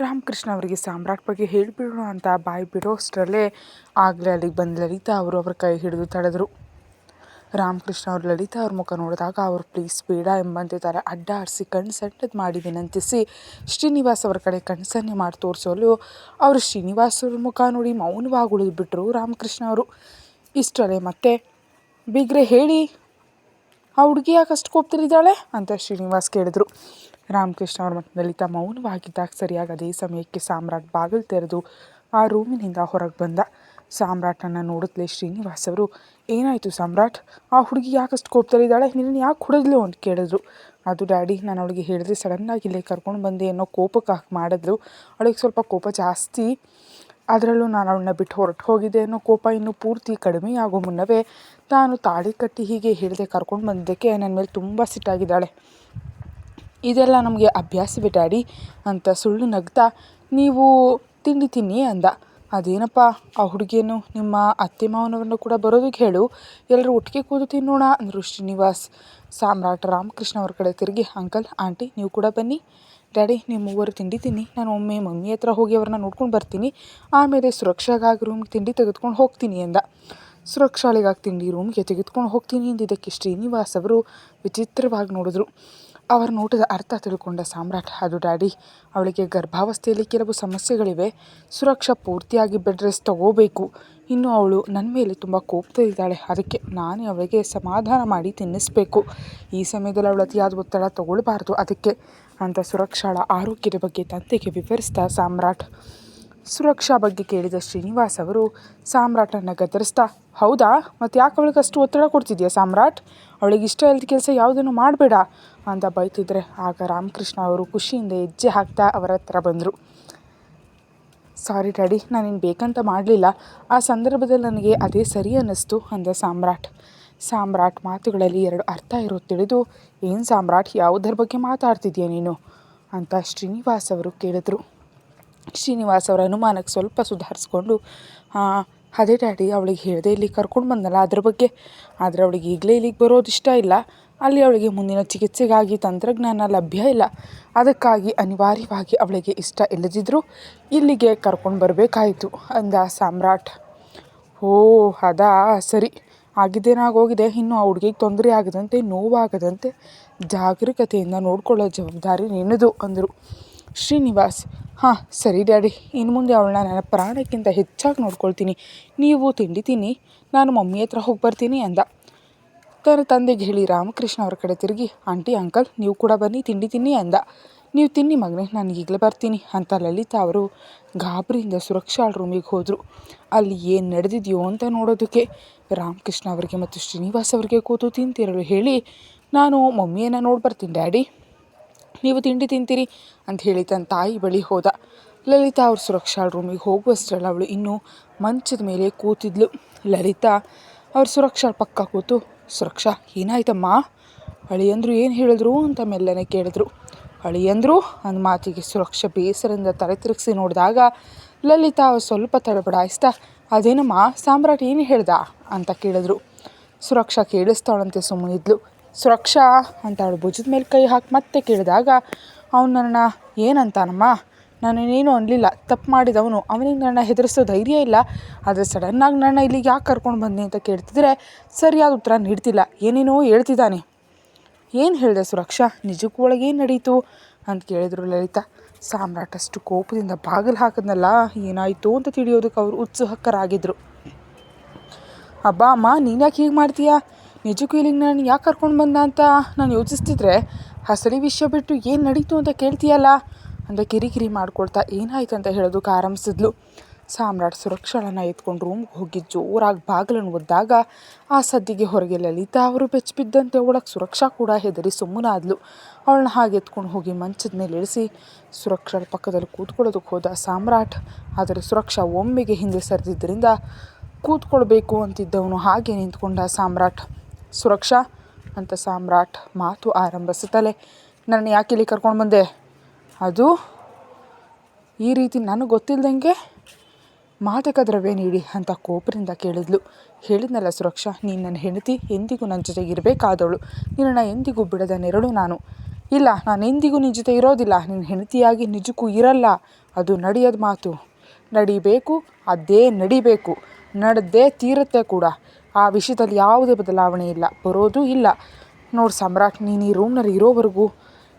ರಾಮಕೃಷ್ಣ ಅವರಿಗೆ ಸಾಮ್ರಾಟ್ ಬಗ್ಗೆ ಹೇಳಿಬಿಡೋಣ ಅಂತ ಬಾಯಿ ಬಿಡೋಷ್ಟರಲ್ಲೇ ಆಗಲೇ ಅಲ್ಲಿಗೆ ಬಂದು ಲಲಿತಾ ಅವರು ಅವ್ರ ಕೈ ಹಿಡಿದು ತಡೆದರು. ರಾಮಕೃಷ್ಣ ಅವರು ಲಲಿತಾ ಅವ್ರ ಮುಖ ನೋಡಿದಾಗ ಅವರು ಪ್ಲೀಸ್ ಬೇಡ ಎಂಬಂತೆ ತಲೆ ಅಡ್ಡ ಆಡಿಸಿ ಕಣ್ಣು ಸಣ್ಣದು ಮಾಡಿ ವಿನಂತಿಸಿ ಶ್ರೀನಿವಾಸ್ ಅವರ ಕಡೆ ಕಣ್ಣು ಮಾಡಿ ತೋರಿಸಲು ಅವರು ಶ್ರೀನಿವಾಸ್ ಅವ್ರ ಮುಖ ನೋಡಿ ಮೌನವಾಗಿ ಉಳಿದುಬಿಟ್ರು ರಾಮಕೃಷ್ಣ ಅವರು. ಇಷ್ಟರಲ್ಲೇ ಮತ್ತೆ ಬಿಗ್ರೆ ಹೇಳಿ, ಆ ಹುಡುಗಿ ಯಾಕೆ ಅಷ್ಟು ಕೋಪದಲ್ಲಿದ್ದಾಳೆ ಅಂತ ಶ್ರೀನಿವಾಸ್ ಕೇಳಿದ್ರು. ರಾಮಕೃಷ್ಣ ಅವ್ರ ಮತ್ತು ಲಲಿತಾ ಮೌನವಾಗಿದ್ದಾಗ ಸರಿಯಾಗಿ ಅದೇ ಸಮಯಕ್ಕೆ ಸಾಮ್ರಾಟ್ ಬಾಗಿಲು ತೆರೆದು ಆ ರೂಮಿನಿಂದ ಹೊರಗೆ ಬಂದ. ಸಾಮ್ರಾಟನ್ನು ನೋಡಿದ್ಲೇ ಶ್ರೀನಿವಾಸ್ ಅವರು, ಏನಾಯಿತು ಸಾಮ್ರಾಟ್, ಆ ಹುಡುಗಿ ಯಾಕಷ್ಟು ಕೋಪದಲ್ಲಿದ್ದಾಳೆ, ನಿನ್ನ ಯಾಕೆ ಹೊಡೆದ್ಲು ಅಂತ ಕೇಳಿದ್ರು. ಅದು ಡ್ಯಾಡಿ, ನಾನು ಅವಳಿಗೆ ಹೇಳಿದ್ರೆ ಸಡನ್ನಾಗಿ ಇಲ್ಲೇ ಕರ್ಕೊಂಡು ಬಂದೆ ಅನ್ನೋ ಕೋಪಕ್ಕೆ ಹಾಕಿ ಮಾಡಿದ್ಲು. ಅವಳಿಗೆ ಸ್ವಲ್ಪ ಕೋಪ ಜಾಸ್ತಿ, ಅದರಲ್ಲೂ ನಾನು ಅವಳನ್ನ ಬಿಟ್ಟು ಹೊರಟು ಹೋಗಿದ್ದೆ ಅನ್ನೋ ಕೋಪ ಇನ್ನೂ ಪೂರ್ತಿ ಕಡಿಮೆ ಆಗೋ ಮುನ್ನವೇ ತಾನು ತಾಳಿ ಕಟ್ಟಿ ಹೀಗೆ ಹೇಳಿದೆ ಕರ್ಕೊಂಡು ಬಂದಿದ್ದಕ್ಕೆ ನನ್ನ ಮೇಲೆ ತುಂಬ ಸಿಟ್ಟಾಗಿದ್ದಾಳೆ. ಇದೆಲ್ಲ ನಮಗೆ ಅಭ್ಯಾಸವೇ ಡ್ಯಾಡಿ ಅಂತ ಸುಳ್ಳು ನಗ್ತಾ ನೀವು ತಿಂಡಿ ತಿನ್ನಿ ಅಂದ. ಅದೇನಪ್ಪ, ಆ ಹುಡುಗಿಯನ್ನು ನಿಮ್ಮ ಅತ್ತೆ ಮಾವನವ್ರನ್ನ ಕೂಡ ಬರೋದಕ್ಕೆ ಹೇಳು, ಎಲ್ಲರೂ ಒಟ್ಟಿಗೆ ಕೂತು ತಿನ್ನೋಣ ಅಂದರು ಶ್ರೀನಿವಾಸ್. ಸಾಮ್ರಾಟ್ ರಾಮಕೃಷ್ಣ ಅವ್ರ ಕಡೆ ತಿರುಗಿ, ಅಂಕಲ್ ಆಂಟಿ ನೀವು ಕೂಡ ಬನ್ನಿ. ಡ್ಯಾಡಿ ನೀವು ಮೂವರು ತಿಂಡಿ ತಿನ್ನಿ, ನಾನು ಒಮ್ಮೆ ಮಮ್ಮಿ ಹತ್ರ ಹೋಗಿ ಅವ್ರನ್ನ ನೋಡ್ಕೊಂಡು ಬರ್ತೀನಿ, ಆಮೇಲೆ ಸುರಕ್ಷಾಗಾಗಿ ರೂಮ್ಗೆ ತಿಂಡಿ ತೆಗೆದುಕೊಂಡು ಹೋಗ್ತೀನಿ ಎಂದ. ಸುರಕ್ಷಾಳಿಗಾಗಿ ತಿಂಡಿ ರೂಮ್ಗೆ ತೆಗೆದುಕೊಂಡು ಹೋಗ್ತೀನಿ ಎಂದಿದ್ದಕ್ಕೆ ಶ್ರೀನಿವಾಸ್ ಅವರು ವಿಚಿತ್ರವಾಗಿ ನೋಡಿದ್ರು. ಅವರ ನೋಟದ ಅರ್ಥ ತಿಳ್ಕೊಂಡ ಸಾಮ್ರಾಟ್, ಅದು ಡ್ಯಾಡಿ, ಅವಳಿಗೆ ಗರ್ಭಾವಸ್ಥೆಯಲ್ಲಿ ಕೆಲವು ಸಮಸ್ಯೆಗಳಿವೆ, ಸುರಕ್ಷಾ ಪೂರ್ತಿಯಾಗಿ ಬೆಡ್ ರೆಸ್ಟ್ ತಗೋಬೇಕು, ಇನ್ನು ಅವಳು ನನ್ನ ಮೇಲೆ ತುಂಬ ಕೋಪದಲ್ಲಿದ್ದಾಳೆ, ಅದಕ್ಕೆ ನಾನೇ ಅವಳಿಗೆ ಸಮಾಧಾನ ಮಾಡಿ ತಿನ್ನಿಸ್ಬೇಕು, ಈ ಸಮಯದಲ್ಲಿ ಅವಳು ಅತಿಯಾದ ಒತ್ತಡ ತಗೊಳ್ಬಾರ್ದು ಅದಕ್ಕೆ ಅಂತ ಸುರಕ್ಷಾಳ ಆರೋಗ್ಯದ ಬಗ್ಗೆ ತಂದೆಗೆ ವಿವರಿಸ್ತಾ ಸಾಮ್ರಾಟ್. ಸುರಕ್ಷಾ ಬಗ್ಗೆ ಕೇಳಿದ ಶ್ರೀನಿವಾಸ್ ಅವರು ಸಾಮ್ರಾಟನ್ನು ಗದರಿಸ್ತಾ, ಹೌದಾ, ಮತ್ತು ಯಾಕೆ ಅವಳಿಗೆ ಅಷ್ಟು ಒತ್ತಡ ಕೊಡ್ತಿದ್ಯಾ ಸಾಮ್ರಾಟ್, ಅವಳಿಗೆ ಇಷ್ಟ ಇಲ್ಲದ ಕೆಲಸ ಯಾವುದನ್ನು ಮಾಡಬೇಡ ಅಂತ ಬೈತಿದ್ರೆ ಆಗ ರಾಮಕೃಷ್ಣ ಅವರು ಖುಷಿಯಿಂದ ಹೆಜ್ಜೆ ಹಾಕ್ತಾ ಅವರ ಹತ್ರ ಬಂದರು. ಸಾರಿ ಡ್ಯಾಡಿ, ನಾನೇನು ಬೇಕಂತ ಮಾಡಲಿಲ್ಲ, ಆ ಸಂದರ್ಭದಲ್ಲಿ ನನಗೆ ಅದೇ ಸರಿ ಅನ್ನಿಸ್ತು ಅಂದ ಸಾಮ್ರಾಟ್. ಸಾಮ್ರಾಟ್ ಮಾತುಗಳಲ್ಲಿ ಎರಡು ಅರ್ಥ ಇರೋದು ತಿಳಿದು, ಏನು ಸಾಮ್ರಾಟ್, ಯಾವುದರ ಬಗ್ಗೆ ಮಾತಾಡ್ತಿದ್ಯಾ ನೀನು ಅಂತ ಶ್ರೀನಿವಾಸ್ ಅವರು ಕೇಳಿದ್ರು. ಶ್ರೀನಿವಾಸ್ ಅವರ ಅನುಮಾನಕ್ಕೆ ಸ್ವಲ್ಪ ಸುಧಾರಿಸ್ಕೊಂಡು, ಅದೇ ಡ್ಯಾಡಿ, ಅವಳಿಗೆ ಹೇಳಿದೆ ಇಲ್ಲಿಗೆ ಕರ್ಕೊಂಡು ಬಂದಲ್ಲ ಅದ್ರ ಬಗ್ಗೆ, ಆದರೆ ಅವಳಿಗೆ ಈಗಲೇ ಇಲ್ಲಿಗೆ ಬರೋದು ಇಷ್ಟ ಇಲ್ಲ, ಅಲ್ಲಿ ಅವಳಿಗೆ ಮುಂದಿನ ಚಿಕಿತ್ಸೆಗಾಗಿ ತಂತ್ರಜ್ಞಾನ ಲಭ್ಯ ಇಲ್ಲ, ಅದಕ್ಕಾಗಿ ಅನಿವಾರ್ಯವಾಗಿ ಅವಳಿಗೆ ಇಷ್ಟ ಇಲ್ಲದಿದ್ದರೂ ಇಲ್ಲಿಗೆ ಕರ್ಕೊಂಡು ಬರಬೇಕಾಯಿತು ಅಂದ ಸಾಮ್ರಾಟ್. ಓ ಅದಾ, ಸರಿ, ಆಗಿದ್ದೇನಾಗೋಗಿದೆ, ಇನ್ನು ಆ ಹುಡುಗಿಗೆ ತೊಂದರೆ ಆಗದಂತೆ ನೋವಾಗದಂತೆ ಜಾಗರೂಕತೆಯಿಂದ ನೋಡ್ಕೊಳ್ಳೋ ಜವಾಬ್ದಾರಿ ನಿನ್ನದು ಅಂದರು ಶ್ರೀನಿವಾಸ್. ಹಾಂ ಸರಿ ಡ್ಯಾಡಿ, ಇನ್ನು ಮುಂದೆ ಅವಳನ್ನ ನನ್ನ ಪ್ರಾಣಕ್ಕಿಂತ ಹೆಚ್ಚಾಗಿ ನೋಡ್ಕೊಳ್ತೀನಿ, ನೀವು ತಿಂಡಿ ತಿನ್ನಿ, ನಾನು ಮಮ್ಮಿ ಹತ್ರ ಹೋಗಿ ಬರ್ತೀನಿ ಅಂದ. ತನ್ನ ತಂದೆಗೆ ಹೇಳಿ ರಾಮಕೃಷ್ಣ ಅವ್ರ ಕಡೆ ತಿರುಗಿ, ಆಂಟಿ ಅಂಕಲ್ ನೀವು ಕೂಡ ಬನ್ನಿ ತಿಂಡಿ ತಿನ್ನಿ ಅಂದ. ನೀವು ತಿನ್ನಿ ಮಗನೇ, ನಾನು ಈಗಲೇ ಬರ್ತೀನಿ ಅಂತ ಲಲಿತಾ ಅವರು ಗಾಬರಿಯಿಂದ ಸುರಕ್ಷಾ ರೂಮಿಗೆ ಹೋದರು. ಅಲ್ಲಿ ಏನು ನಡೆದಿದೆಯೋ ಅಂತ ನೋಡೋದಕ್ಕೆ. ರಾಮಕೃಷ್ಣ ಅವರಿಗೆ ಮತ್ತು ಶ್ರೀನಿವಾಸ್ ಅವರಿಗೆ ಕೂತು ತಿಂತಿರಲು ಹೇಳಿ, ನಾನು ಮಮ್ಮಿಯನ್ನು ನೋಡಿ ಬರ್ತೀನಿ ಡ್ಯಾಡಿ, ನೀವು ತಿಂಡಿ ತಿಂತೀರಿ ಅಂತ ಹೇಳಿ ತನ್ನ ತಾಯಿ ಬಳಿ ಹೋದ. ಲಲಿತಾ ಅವ್ರ ಸುರಕ್ಷಾ ರೂಮಿಗೆ ಹೋಗುವಷ್ಟರಲ್ಲಿ ಅವಳು ಇನ್ನೂ ಮಂಚದ ಮೇಲೆ ಕೂತಿದ್ಲು. ಲಲಿತಾ ಅವ್ರ ಸುರಕ್ಷಾ ಪಕ್ಕ ಕೂತು, ಸುರಕ್ಷಾ ಏನಾಯ್ತಮ್ಮ, ಅಳಿಯಂದ್ರು ಏನು ಹೇಳಿದ್ರು ಅಂತ ಮೆಲ್ಲನೆ ಕೇಳಿದ್ರು. ಅಳಿಯಂದ್ರು ಅಂದ ಮಾತಿಗೆ ಸುರಕ್ಷಾ ಬೇಸರದಿಂದ ತಲೆ ತಿರುಗಿಸಿ ನೋಡಿದಾಗ ಲಲಿತಾ ಅವ್ರು ಸ್ವಲ್ಪ ತಡಬಡಾಯಿಸ್ತಾ, ಅದೇನಮ್ಮ ಸಾಮ್ರಾಟ್ ಏನು ಹೇಳ್ದ ಅಂತ ಕೇಳಿದ್ರು. ಸುರಕ್ಷಾ ಕೇಳಿಸ್ತಾಳಂತೆ ಸುಮ್ಮನಿದ್ಲು. ಸುರಕ್ಷಾ ಅಂತ ಅವಳು ಭುಜದ ಮೇಲೆ ಕೈ ಹಾಕಿ ಮತ್ತೆ ಕೇಳಿದಾಗ, ಅವನು ನನ್ನ ಏನಂತಾನಮ್ಮ, ನಾನೇನೇನು ಅನ್ನಲಿಲ್ಲ, ತಪ್ಪು ಮಾಡಿದವನು, ಅವನಿಗೆ ನನ್ನ ಹೆದರಿಸೋ ಧೈರ್ಯ ಇಲ್ಲ, ಆದರೆ ಸಡನ್ನಾಗಿ ನನ್ನ ಇಲ್ಲಿಗೆ ಯಾಕೆ ಕರ್ಕೊಂಡು ಬಂದೆ ಅಂತ ಕೇಳ್ತಿದ್ರೆ ಸರಿಯಾದ ಉತ್ತರ ನೀಡ್ತಿಲ್ಲ, ಏನೇನೋ ಹೇಳ್ತಿದ್ದಾನೆ. ಏನು ಹೇಳಿದೆ ಸುರಕ್ಷಾ, ನಿಜಕ್ಕೂ ಒಳಗೇನು ನಡೀತು ಅಂತ ಕೇಳಿದ್ರು ಲಲಿತಾ. ಸಾಮ್ರಾಟ್ ಅಷ್ಟು ಕೋಪದಿಂದ ಬಾಗಿಲು ಹಾಕಿದ್ನಲ್ಲ, ಏನಾಯಿತು ಅಂತ ತಿಳಿಯೋದಕ್ಕೆ ಅವರು ಉತ್ಸುಕರಾಗಿದ್ದರು. ಅಬ್ಬಾ ಅಮ್ಮ, ನೀನು ಯಾಕೆ ಹೀಗೆ ಮಾಡ್ತೀಯಾ, ನಿಜಕ್ಕೂ ಇಲ್ಲಿಗೆ ನಾನು ಯಾಕೆ ಕರ್ಕೊಂಡು ಬಂದ ಅಂತ ನಾನು ಯೋಚಿಸ್ತಿದ್ರೆ ಅಸಲಿ ವಿಷಯ ಬಿಟ್ಟು ಏನು ನಡೀತು ಅಂತ ಕೇಳ್ತೀಯಲ್ಲ ಅಂತ ಕಿರಿಕಿರಿ ಮಾಡ್ಕೊಳ್ತಾ ಏನಾಯ್ತು ಅಂತ ಹೇಳೋದಕ್ಕೆ ಆರಂಭಿಸಿದ್ಲು. ಸಾಮ್ರಾಟ್ ಸುರಕ್ಷಾಳನ್ನು ಎತ್ಕೊಂಡು ರೂಮ್ಗೆ ಹೋಗಿ ಜೋರಾಗಿ ಬಾಗಿಲನ್ನು ಒದ್ದಾಗ ಆ ಸದ್ದಿಗೆ ಹೊರಗೆ ಲಲಿತಾ ಅವರು ಬೆಚ್ಚಿಬಿದ್ದಂತೆ ಒಳಗೆ ಸುರಕ್ಷಾ ಕೂಡ ಹೆದರಿ ಸುಮ್ಮನಾದ್ಲು. ಅವಳನ್ನ ಹಾಗೆ ಎತ್ಕೊಂಡು ಹೋಗಿ ಮಂಚದ ಮೇಲೆ ಇಳಿಸಿ ಸುರಕ್ಷಾಳ ಪಕ್ಕದಲ್ಲಿ ಕೂತ್ಕೊಳ್ಳೋದಕ್ಕೆ ಹೋದ ಸಾಮ್ರಾಟ್. ಆದರೆ ಸುರಕ್ಷಾ ಒಮ್ಮೆಗೆ ಹಿಂದೆ ಸರಿದಿದ್ದರಿಂದ ಕೂತ್ಕೊಳ್ಬೇಕು ಅಂತಿದ್ದವನು ಹಾಗೆ ನಿಂತ್ಕೊಂಡ ಸಾಮ್ರಾಟ್. ಸುರಕ್ಷಾ ಅಂತ ಸಾಮ್ರಾಟ್ ಮಾತು ಆರಂಭಿಸುತ್ತಲೇ, ನನ್ನ ಯಾಕೆ ಇಲ್ಲಿ ಕರ್ಕೊಂಡು ಬಂದೆ, ಅದು ಈ ರೀತಿ ನನಗೆ ಗೊತ್ತಿಲ್ಲದಂಗೆ ಮಾದಕ ದ್ರವ್ಯ ನೀಡಿ ಅಂತ ಕೋಪದಿಂದ ಕೇಳಿದ್ಲು. ಹೇಳಿದ್ನಲ್ಲ ಸುರಕ್ಷಾ, ನೀನು ನನ್ನ ಹೆಂಡತಿ, ಎಂದಿಗೂ ನನ್ನ ಜೊತೆಗೆ ಇರಬೇಕಾದವಳು, ನಿನ್ನನ್ನು ಎಂದಿಗೂ ಬಿಡದ ನೆರಳು ನಾನು, ಇಲ್ಲ, ನಾನು ಎಂದಿಗೂ ನಿನ್ನ ಜೊತೆ ಇರೋದಿಲ್ಲ, ನಿನ್ನ ಹೆಂಡತಿಯಾಗಿ ನಿಜಕ್ಕೂ ಇರಲ್ಲ. ಅದು ನಡೆಯೋದು ಮಾತು. ನಡಿಬೇಕು, ಅದೇ ನಡಿಬೇಕು, ನಡೆದೇ ತೀರುತ್ತೆ ಕೂಡ. ಆ ವಿಷಯದಲ್ಲಿ ಯಾವುದೇ ಬದಲಾವಣೆ ಇಲ್ಲ, ಬರೋದು ಇಲ್ಲ. ನೋಡು ಸಾಮ್ರಾಟ್, ನೀನು ಈ ರೂಮ್ನಲ್ಲಿ ಇರೋವರೆಗೂ